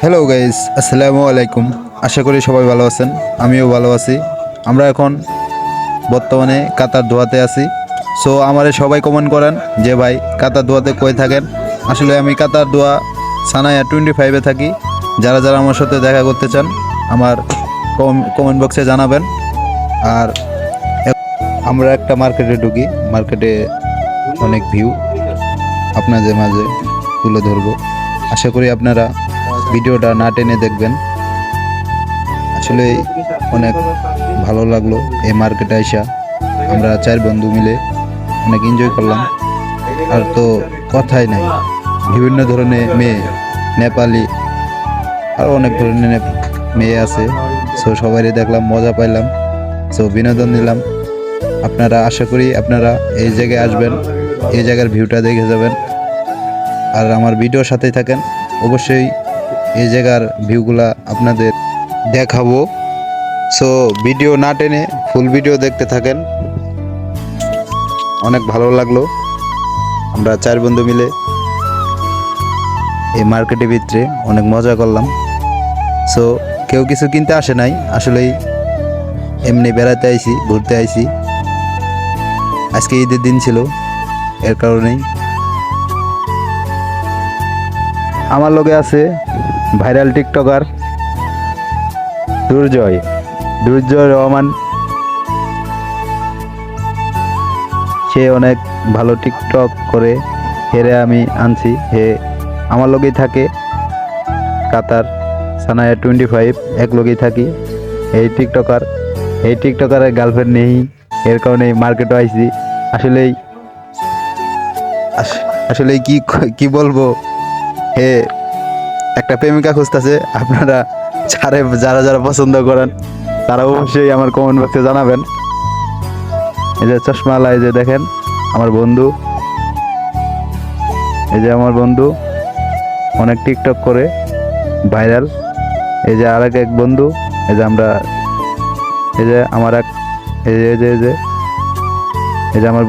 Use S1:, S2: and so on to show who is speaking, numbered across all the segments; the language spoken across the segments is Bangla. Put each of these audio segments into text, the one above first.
S1: হ্যালো গাইস, আসসালামু আলাইকুম। আশা করি সবাই ভালো আছেন, আমিও ভালো আছি। আমরা এখন বর্তমানে কাতার দোহাতে আছি। সো আমারে সবাই কমেন্ট করেন যে ভাই কাতার দোহাতে কই থাকেন। আসলে আমি কাতার দোহা সানায়া 25-এ থাকি। যারা যারা আমার সাথে দেখা করতে চান আমার কমেন্ট বক্সে জানাবেন। আর আমরা একটা মার্কেটে ঢুকি, মার্কেটে অনেক ভিউ আপনাদের মাঝে তুলে ধরবো। আশা করি আপনারা ভিডিওটা না টেনে দেখবেন। আসলে অনেক ভালো লাগলো এই মার্কেটে আইসা। আমরা 4 বন্ধু মিলে অনেক এনজয় করলাম। আর তো কথাই নাই, বিভিন্ন ধরনের মেয়ে, নেপালি আর অনেক ধরনের মেয়ে আছে। সো সবারই দেখলাম, মজা পাইলাম, সো বিনোদন নিলাম। আপনারা আশা করি আপনারা এই জায়গায় আসবেন, এই জায়গার ভিউটা দেখে যাবেন। আর আমার ভিডিওর সাথেই থাকেন, অবশ্যই এই জায়গার ভিউগুলা আপনাদের দেখাবো। সো ভিডিও না টেনে ফুল ভিডিও দেখতে থাকেন। অনেক ভালো লাগলো, আমরা 4 বন্ধু মিলে এই মার্কেটের ভিতরে অনেক মজা করলাম। সো কেউ কিছু কিনতে আসে নাই, আসলেই এমনি বেড়াতে আইছি, ঘুরতে আইছি। আজকে ঈদের দিন ছিল, এর কারণেই। আমার লগে আছে ভাইরাল টিকটকার দুর্জয় রহমান। সে অনেক ভালো টিকটক করে, হেরে আমি আনছি। হে আমার লগেই থাকে, কাতার সানায়া 25 এক লগেই থাকি। এই টিকটকারের গার্লফ্রেন্ড নেই, এর কারণে মার্কেটে আইছি। আসলেই আসলেই কি বলবো, হে একটা প্রেমিকা খুঁজতেছে। আপনারা যারা যারা পছন্দ করেন তারা অবশ্যই আমার কমেন্ট বক্সে জানাবেন। এই যে চশমালা, এই যে দেখেন আমার বন্ধু, এই যে আমার বন্ধু অনেক টিকটক করে ভাইরাল। এই যে আর এক বন্ধু, এই যে আমরা, এই যে আমার এক, এই যে এই যে এই যে এই যে আমার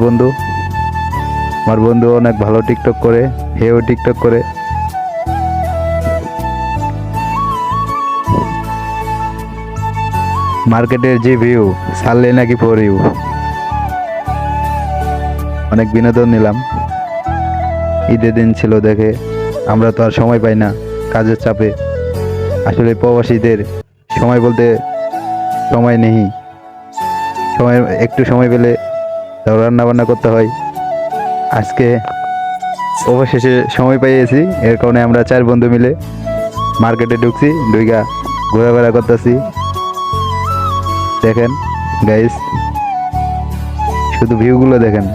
S1: বন্ধু অনেক ভালো টিকটক করে, হেও টিকটক করে। মার্কেটের যে ভিউ, ছাড়লে নাকি ফর ইউ। অনেক বিনোদন নিলাম, ঈদের দিন ছিল দেখে। আমরা তো আর সময় পাই না কাজের চাপে। আসলে প্রবাসীদের সময় বলতে সময় নেই। একটু সময় পেলে রান্না বান্না করতে হয়। আজকে অবশেষে সময় পেয়েছি, এর কারণে আমরা 4 বন্ধু মিলে মার্কেটে ঢুকছি, ঢুইকা ঘোরাফেরা করতেছি। দেখেন গাইস, শুধু ভিউগুলো দেখেন।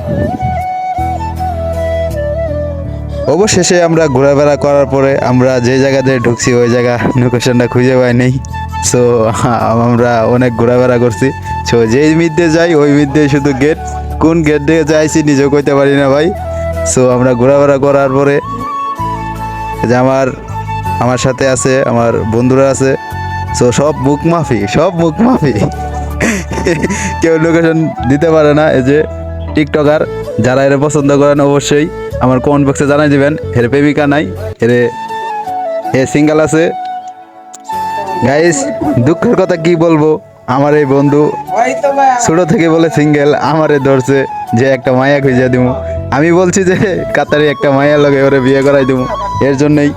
S1: অবশেষে আমরা ঘোরাফেরা করার পরে আমরা যে জায়গাতে ঢুকছি ওই জায়গা লোকেশনটা খুঁজে পাই নাই। সো আমরা অনেক ঘোরাফেরা করছি। সো যেই মিদ্যে যাই ওই মিদ্যে শুধু গেট, কোন গেট দিয়ে যাইছি নিজেও কইতে পারি না ভাই। সো আমরা ঘোরাফেরা করার পরে যে আমার সাথে আছে আমার বন্ধুরা আছে। সো সব মুখ মাফি কেউ লোকেশন দিতে পারে না। এই যে টিকটকার, যারা এর পছন্দ করেন অবশ্যই আমার কমেন্ট বক্সে জানাই দিবেন। এর প্রেমিকা নাই, এ সিঙ্গেল আছে। গাইস, দুঃখের কথা কি বলবো, আমার এই বন্ধু ছোট থেকে বলে সিঙ্গেল, আমারে ধরছে যে একটা মায়া খুঁজে দিব। আমি বলছি যে কাতারে একটা মায়া লগে ওরে বিয়ে করাই দিব। এর জন্যই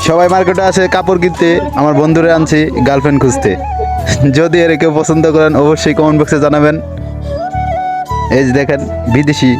S1: সবাই মার্কেটে আসে কাপড় কিনতে, আমার বন্ধুরে আনছি গার্লফ্রেন্ড খুঁজতে। যদি এর কেউ পছন্দ করেন অবশ্যই কমেন্ট বক্সে জানাবেন। এই যে দেখেন বিদেশি